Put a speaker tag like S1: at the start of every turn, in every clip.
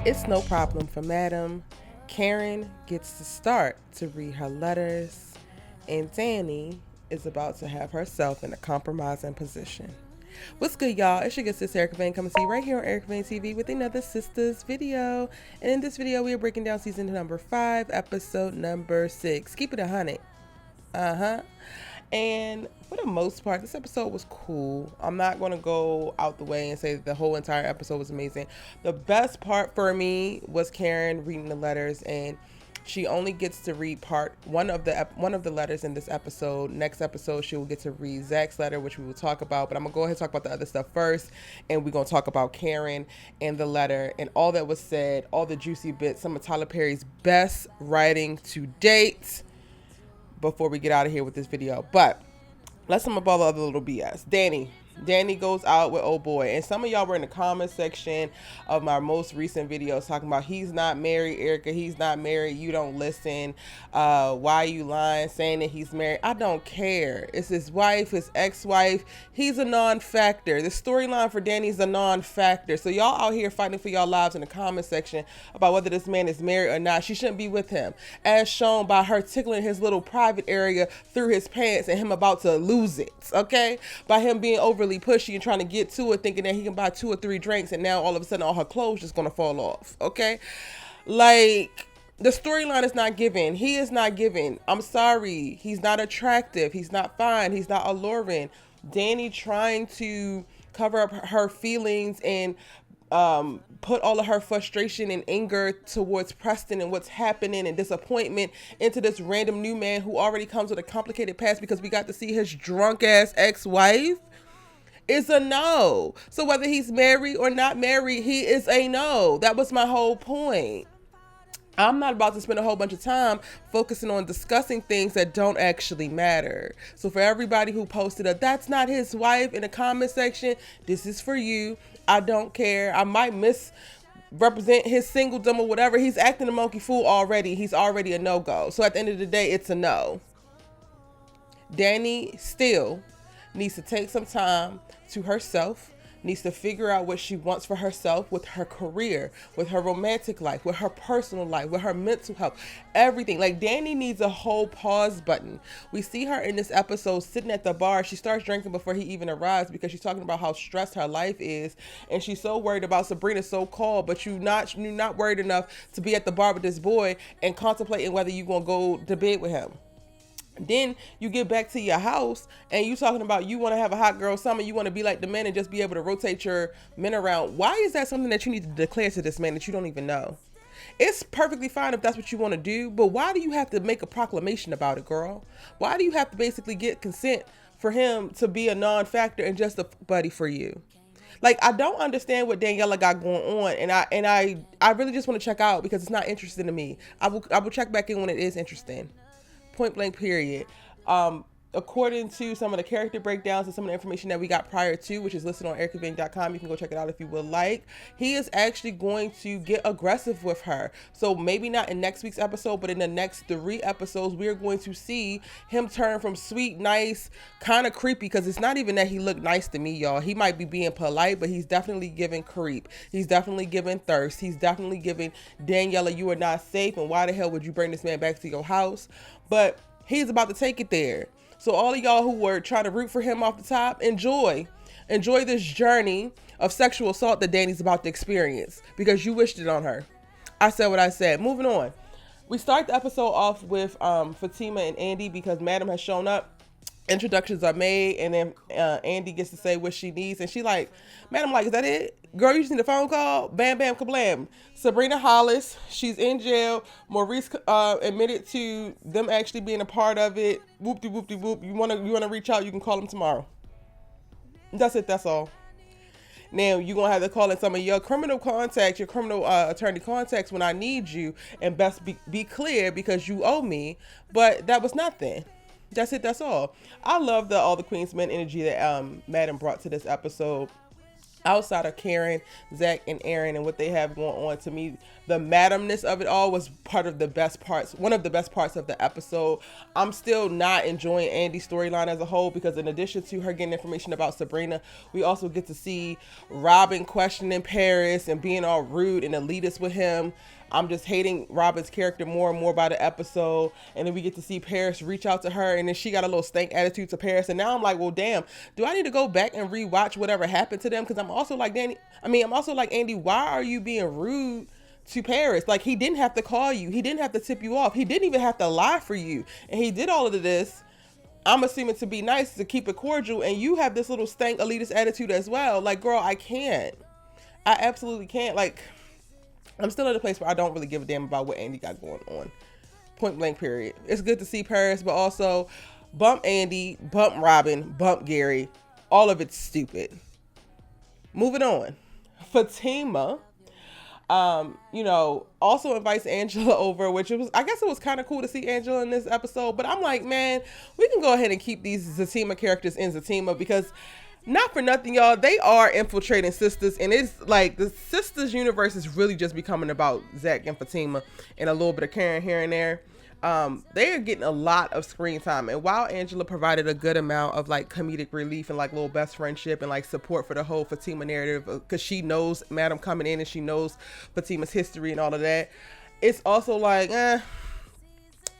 S1: It's no problem for Madam. Karen gets to start to read her letters, and Danni is about to have herself in a compromising position. What's good, y'all? It's your good sis Erica Vane coming to you right here on Erica Vane TV with another SISTAS video. And in this video, we are breaking down season number 5, episode number 6. Keep it 100. And for the most part, this episode was cool. I'm not going to go out the way and say that the whole entire episode was amazing. The best part for me was Karen reading the letters, and she only gets to read part one of the letters in this episode. Next episode, she will get to read Zach's letter, which we will talk about. But I'm gonna go ahead and talk about the other stuff first, and we're gonna talk about Karen and the letter and all that was said, all the juicy bits, some of Tyler Perry's best writing to date. Before we get out of here with this video, but let's talk about the other little BS. Danni goes out with old boy, and some of y'all were in the comment section of my most recent videos talking about he's not married, Erica, he's not married, you don't listen, why are you lying, saying that he's married? I don't care. It's his wife, his ex-wife. He's a non-factor. The storyline for Danni is a non-factor. So y'all out here fighting for y'all lives in the comment section about whether this man is married or not. She shouldn't be with him, as shown by her tickling his little private area through his pants and him about to lose it, okay? By him being overly pushy and trying to get to it, thinking that he can buy 2 or 3 drinks, and now all of a sudden all her clothes just gonna fall off, okay? Like, the storyline is not given. He is not given. I'm sorry. He's not attractive. He's not fine. He's not alluring. Danni trying to cover up her feelings and put all of her frustration and anger towards Preston and what's happening and disappointment into this random new man who already comes with a complicated past because we got to see his drunk ass ex-wife, is a no. So whether he's married or not married, he is a no. That was my whole point. I'm not about to spend a whole bunch of time focusing on discussing things that don't actually matter. So for everybody who posted a "that's not his wife" in the comment section, this is for you. I don't care. I might misrepresent his singledom or whatever. He's acting a monkey fool already. He's already a no-go. So at the end of the day, it's a no. Danni still needs to take some time to herself, needs to figure out what she wants for herself with her career, with her romantic life, with her personal life, with her mental health, everything. Like, Danni needs a whole pause button. We see her in this episode sitting at the bar. She starts drinking before he even arrives because she's talking about how stressed her life is, and she's so worried about Sabrina's so-called, but you're not worried enough to be at the bar with this boy and contemplating whether you're gonna go to bed with him. Then you get back to your house and you talking about you want to have a hot girl summer, you want to be like the man and just be able to rotate your men around. Why is that something that you need to declare to this man that you don't even know? It's perfectly fine if that's what you want to do, but why do you have to make a proclamation about it, girl? Why do you have to basically get consent for him to be a non-factor and just a buddy for you? Like, I don't understand what Daniella got going on, and I really just want to check out because it's not interesting to me. I will check back in when it is interesting. Point blank, period. According to some of the character breakdowns and some of the information that we got prior to, which is listed on ericaving.com, you can go check it out if you would like. He is actually going to get aggressive with her. So maybe not in next week's episode, but in the next 3 episodes, we're going to see him turn from sweet, nice, kind of creepy, because it's not even that he looked nice to me, y'all. He might be being polite, but he's definitely giving creep. He's definitely giving thirst. He's definitely giving Daniella, you are not safe, and why the hell would you bring this man back to your house? But he's about to take it there. So all of y'all who were trying to root for him off the top, enjoy this journey of sexual assault that Danni's about to experience because you wished it on her. I said what I said. Moving on. We start the episode off with Fatima and Andi because Madam has shown up. Introductions are made, and then Andi gets to say what she needs, and she like, Madam, like, is that it? Girl, you just need a phone call? Bam, bam, kablam. Sabrina Hollins, she's in jail. Maurice admitted to them actually being a part of it. Whoop-de, whoop-de, whoop. You wanna reach out, you can call them tomorrow. That's it, that's all. Now, you're going to have to call in some of your criminal contacts, your criminal attorney contacts when I need you, and best be clear because you owe me, but that was nothing. That's it, that's all. I love all the Queen's Men energy that Madam brought to this episode. outside of Karen, Zach, and Aaron and what they have going on, to me, the madamness of it all was one of the best parts of the episode. I'm still not enjoying Andi's storyline as a whole, because in addition to her getting information about Sabrina, we also get to see Robin questioning Paris and being all rude and elitist with him. I'm just hating Robin's character more and more by the episode. And then we get to see Paris reach out to her, and then she got a little stank attitude to Paris. And now I'm like, well, damn, do I need to go back and rewatch whatever happened to them? Because I'm also like Andi, why are you being rude to Paris? Like, he didn't have to call you. He didn't have to tip you off. He didn't even have to lie for you. And he did all of this, I'm assuming, to be nice, to keep it cordial. And you have this little stank elitist attitude as well. Like, girl, I can't. I absolutely can't. Like, I'm still at a place where I don't really give a damn about what Andi got going on. Point blank, period. It's good to see Paris, but also bump Andi, bump Robin, bump Gary. All of it's stupid. Moving on. Fatima, also invites Angela over, I guess it was kind of cool to see Angela in this episode, but I'm like, man, we can go ahead and keep these Zatima characters in Zatima, because not for nothing, y'all, they are infiltrating SISTAS, and it's like the SISTAS universe is really just becoming about Zach and Fatima and a little bit of Karen here and there. They are getting a lot of screen time, and while Angela provided a good amount of like comedic relief and like little best friendship and like support for the whole Fatima narrative, because she knows Madam coming in and she knows Fatima's history and all of that, it's also like,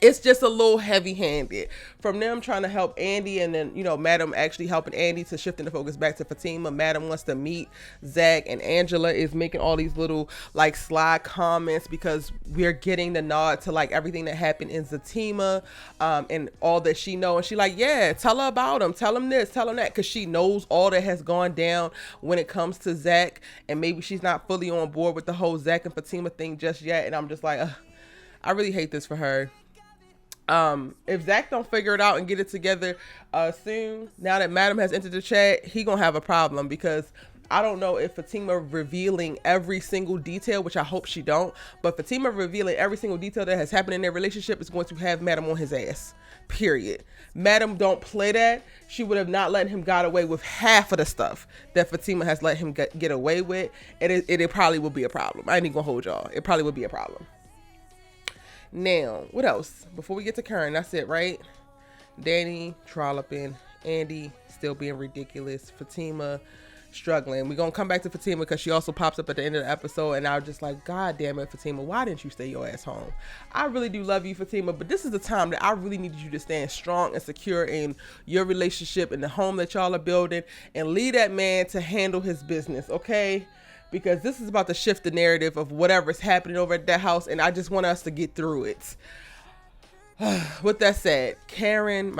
S1: it's just a little heavy-handed from them trying to help Andi, and then, Madam actually helping Andi to shifting the focus back to Fatima. Madam wants to meet Zach, and Angela is making all these little like sly comments because we're getting the nod to like everything that happened in Zatima, and all that she know. And she like, yeah, tell her about him, tell him this, tell him that, because she knows all that has gone down when it comes to Zach, and maybe she's not fully on board with the whole Zach and Fatima thing just yet. And I'm just like, I really hate this for her. If Zach don't figure it out and get it together soon, now that Madam has entered the chat, he gonna have a problem, because I don't know if Fatima revealing every single detail, which I hope she don't, but Fatima revealing every single detail that has happened in their relationship is going to have Madam on his ass, period. Madam don't play that. She would have not let him got away with half of the stuff that Fatima has let him get away with, and it probably will be a problem. I ain't even gonna hold y'all. It probably would be a problem. Now, what else? Before we get to Karen, that's it, right? Danni trolloping, Andi still being ridiculous, Fatima struggling. We're going to come back to Fatima because she also pops up at the end of the episode, and I was just like, God damn it, Fatima, why didn't you stay your ass home? I really do love you, Fatima, but this is the time that I really needed you to stand strong and secure in your relationship and the home that y'all are building, and leave that man to handle his business, okay? Because this is about to shift the narrative of whatever's happening over at that house, and I just want us to get through it. With that said, Karen.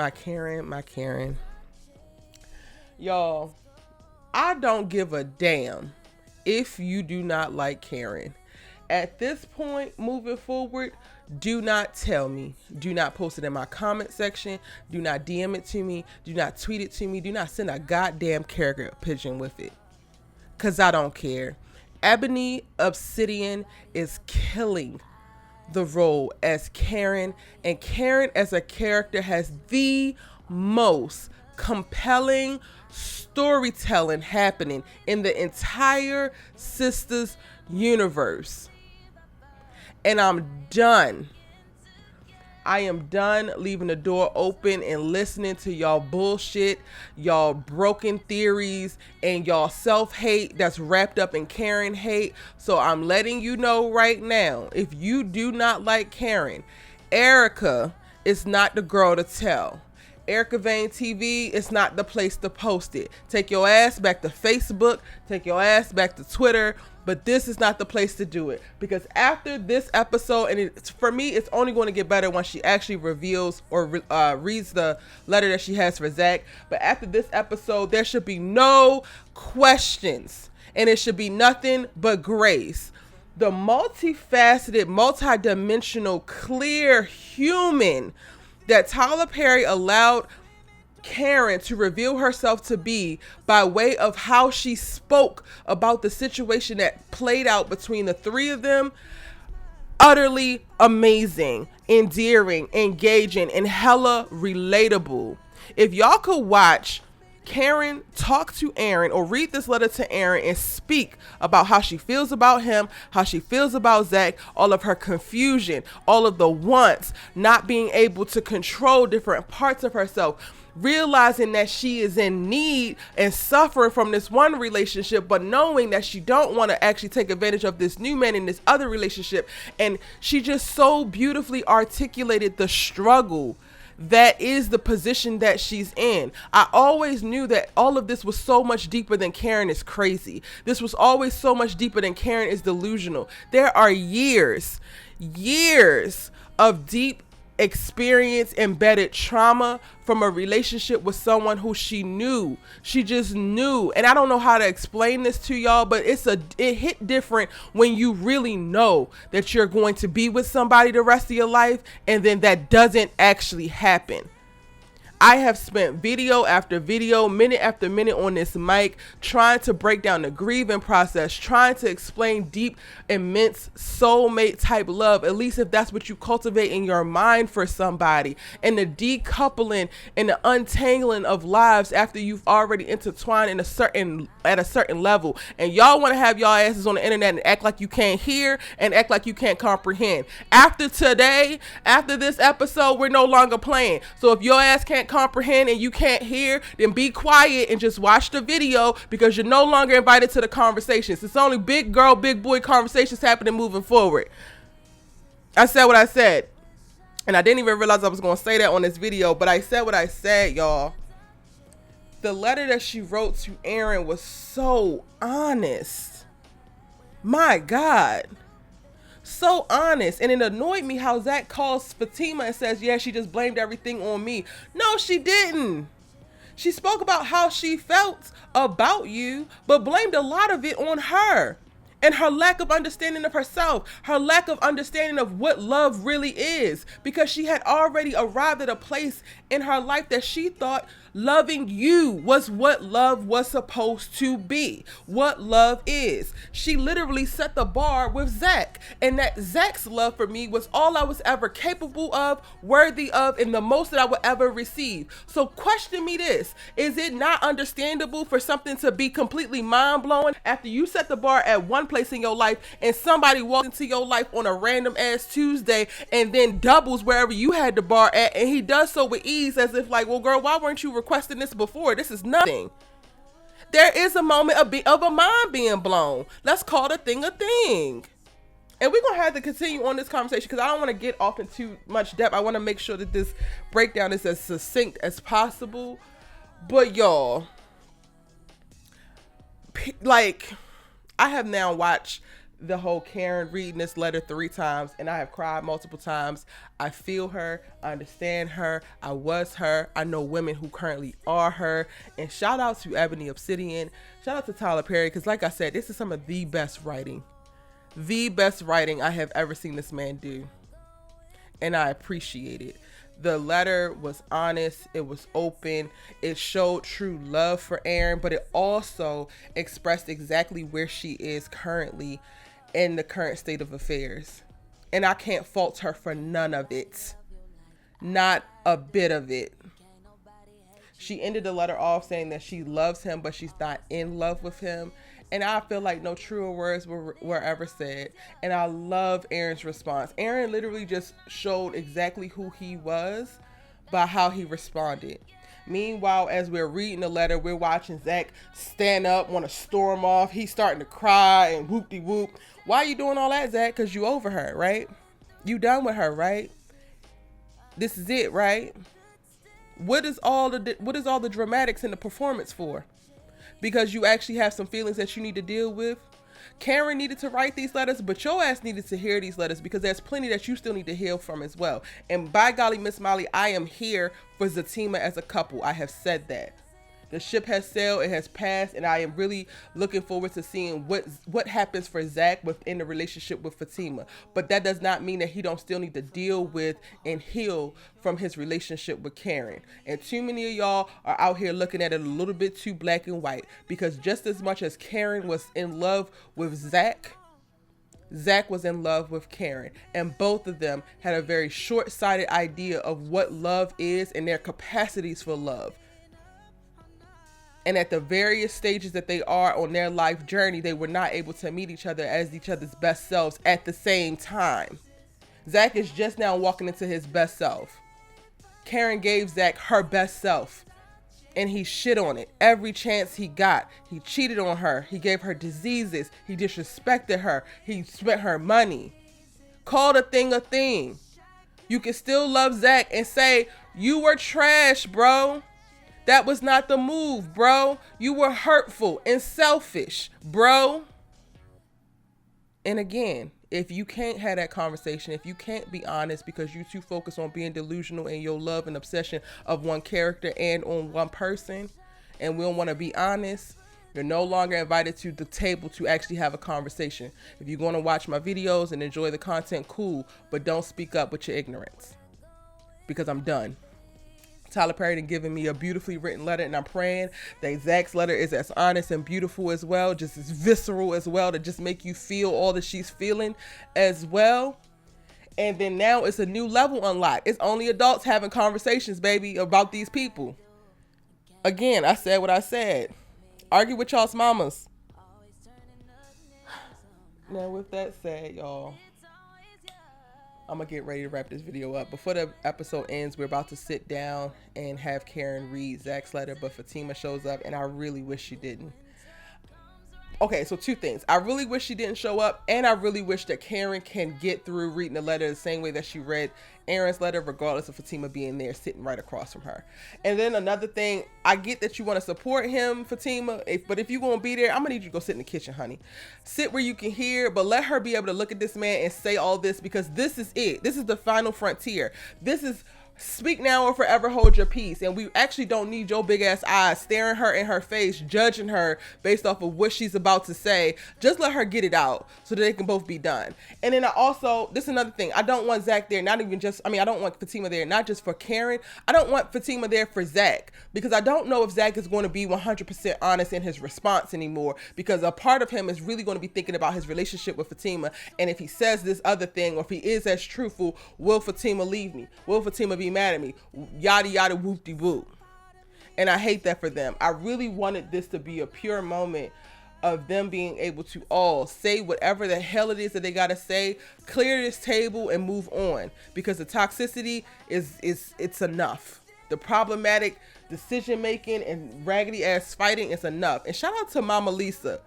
S1: Y'all, I don't give a damn if you do not like Karen. At this point, moving forward, do not tell me. Do not post it in my comment section. Do not DM it to me. Do not tweet it to me. Do not send a goddamn character pigeon with it, because I don't care. Ebony Obsidian is killing the role as Karen, and Karen as a character has the most compelling storytelling happening in the entire SISTAS universe. And I'm done. I am done leaving the door open and listening to y'all bullshit, y'all broken theories, and y'all self-hate that's wrapped up in Karen hate. So I'm letting you know right now, if you do not like Karen, Erica is not the girl to tell. Erica Vane TV is not the place to post it. Take your ass back to Facebook, take your ass back to Twitter, but this is not the place to do it, because after this episode, and for me, it's only going to get better once she actually reveals or reads the letter that she has for Zach. But after this episode, there should be no questions, and it should be nothing but grace. The multifaceted, multidimensional, clear human that Tyler Perry allowed Karen to reveal herself to be by way of how she spoke about the situation that played out between the three of them, utterly amazing, endearing, engaging, and hella relatable. If y'all could watch Karen talk to Aaron or read this letter to Aaron and speak about how she feels about him, how she feels about Zach, all of her confusion, all of the wants, not being able to control different parts of herself, realizing that she is in need and suffering from this one relationship, but knowing that she don't want to actually take advantage of this new man in this other relationship. And she just so beautifully articulated the struggle that is the position that she's in. I always knew that all of this was so much deeper than Karen is crazy. This was always so much deeper than Karen is delusional. There are years of deep experience, embedded trauma from a relationship with someone who she just knew. And I don't know how to explain this to y'all, but it hit different when you really know that you're going to be with somebody the rest of your life, and then that doesn't actually happen. I have spent video after video, minute after minute on this mic, trying to break down the grieving process, trying to explain deep, immense soulmate type love, at least if that's what you cultivate in your mind for somebody, and the decoupling and the untangling of lives after you've already intertwined at a certain level. And y'all want to have y'all asses on the internet and act like you can't hear and act like you can't comprehend. After today, after this episode, we're no longer playing. So if your ass can't comprehend and you can't hear, then be quiet and just watch the video, because you're no longer invited to the conversations. It's only big girl, big boy conversations happening moving forward. I said what I said, and I didn't even realize I was going to say that on this video, but I said what I said, y'all. The letter that she wrote to Aaron was so honest. My God. So honest. And it annoyed me how Zach calls Fatima and says, yeah, she just blamed everything on me. No, she didn't. She spoke about how she felt about you, but blamed a lot of it on her and her lack of understanding of herself, her lack of understanding of what love really is, because she had already arrived at a place in her life that she thought loving you was what love was supposed to be, what love is. She literally set the bar with Zach, and that Zach's love for me was all I was ever capable of, worthy of, and the most that I would ever receive. So question me this: is it not understandable for something to be completely mind-blowing after you set the bar at one place in your life and somebody walks into your life on a random ass Tuesday and then doubles wherever you had the bar at, and he does so with ease, as if like, well girl, why weren't you requesting this before? This is nothing. There is a moment of a mind being blown. Let's call the thing a thing. And we're going to have to continue on this conversation because I don't want to get off in too much depth. I want to make sure that this breakdown is as succinct as possible. But y'all, like, I have now watched the whole Karen reading this letter 3 times, and I have cried multiple times. I feel her, I understand her, I was her, I know women who currently are her. And shout out to Ebony, Obsidian, shout out to Tyler Perry, because like I said, this is some of the best writing I have ever seen this man do, and I appreciate it. The letter was honest, it was open, it showed true love for Aaron, but it also expressed exactly where she is currently in the current state of affairs. And I can't fault her for none of it. Not a bit of it. She ended the letter off saying that she loves him, but she's not in love with him. And I feel like no truer words were ever said. And I love Aaron's response. Aaron literally just showed exactly who he was by how he responded. Meanwhile, as we're reading the letter, we're watching Zach stand up, want to storm off. He's starting to cry and whoop-de-whoop. Why are you doing all that, Zach? Because you over her, right? You done with her, right? This is it, right? What is all the dramatics in the performance for? Because you actually have some feelings that you need to deal with. Karen needed to write these letters, but your ass needed to hear these letters, because there's plenty that you still need to heal from as well. And by golly, Miss Molly, I am here for Fatima as a couple. I have said that. The ship has sailed, it has passed, and I am really looking forward to seeing what happens for Zach within the relationship with Fatima. But that does not mean that he don't still need to deal with and heal from his relationship with Karen. And too many of y'all are out here looking at it a little bit too black and white, because just as much as Karen was in love with Zach, Zach was in love with Karen, and both of them had a very short-sighted idea of what love is and their capacities for love. And at the various stages that they are on their life journey, they were not able to meet each other as each other's best selves at the same time. Zach is just now walking into his best self. Karen gave Zach her best self, and he shit on it every chance he got. He cheated on her. He gave her diseases. He disrespected her. He spent her money. Called a thing a thing. You can still love Zach and say, you were trash, bro. That was not the move, bro. You were hurtful and selfish, bro. And again, if you can't have that conversation, if you can't be honest because you too focused on being delusional in your love and obsession of one character and on one person, and we don't want to be honest, you're no longer invited to the table to actually have a conversation. If you're going to watch my videos and enjoy the content, cool, but don't speak up with your ignorance, because I'm done. Tyler Perry done given me a beautifully written letter, and I'm praying that Zach's letter is as honest and beautiful as well, just as visceral as well, to just make you feel all that she's feeling as well. And then now it's a new level unlocked. It's only adults having conversations, baby, about these people. Again, I said what I said. Argue with y'all's mamas. Now with that said, y'all, I'm gonna get ready to wrap this video up. Before the episode ends, we're about to sit down and have Karen read Zach's letter, but Fatima shows up, and I really wish she didn't. Okay, so two things. I really wish she didn't show up, and I really wish that Karen can get through reading the letter the same way that she read Aaron's letter, regardless of Fatima being there sitting right across from her. And then another thing, I get that you want to support him, Fatima, but if you're going to be there, I'm going to need you to go sit in the kitchen, honey. Sit where you can hear, but let her be able to look at this man and say all this, because this is it. This is the final frontier. This is speak now or forever hold your peace. And we actually don't need your big ass eyes staring her in her face, judging her based off of what she's about to say. Just let her get it out so that they can both be done. And then this is another thing. I don't want Zach there, I don't want Fatima there, not just for Karen. I don't want Fatima there for Zach, because I don't know if Zach is going to be 100% honest in his response anymore, because a part of him is really going to be thinking about his relationship with Fatima. And if he says this other thing, or if he is as truthful, will Fatima leave me? Will Fatima be mad at me? Yada yada whoop-de-whoop. And I hate that for them. I really wanted this to be a pure moment of them being able to all say whatever the hell it is that they gotta say, clear this table and move on, because the toxicity it's enough. The problematic decision making and raggedy ass fighting is enough. And shout out to Mama Lisa,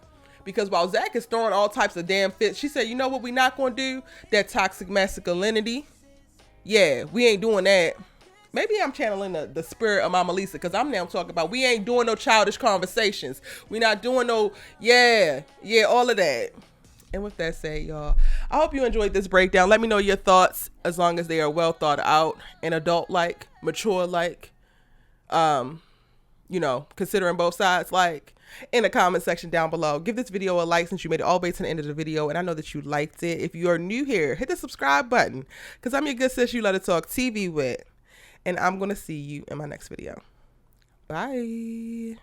S1: because while Zach is throwing all types of damn fits, she said, you know what we not gonna do? That toxic masculinity. Yeah, we ain't doing that. Maybe I'm channeling the spirit of Mama Lisa, because I'm now talking about we ain't doing no childish conversations. We not doing no, all of that. And with that said, y'all, I hope you enjoyed this breakdown. Let me know your thoughts, as long as they are well thought out and adult-like, mature-like, considering both sides, like, in the comment section down below. Give this video a like since you made it all the way to the end of the video, and I know that you liked it. If you are new here, hit the subscribe button, because I'm your good sis you let it talk TV with, and I'm going to see you in my next video. Bye.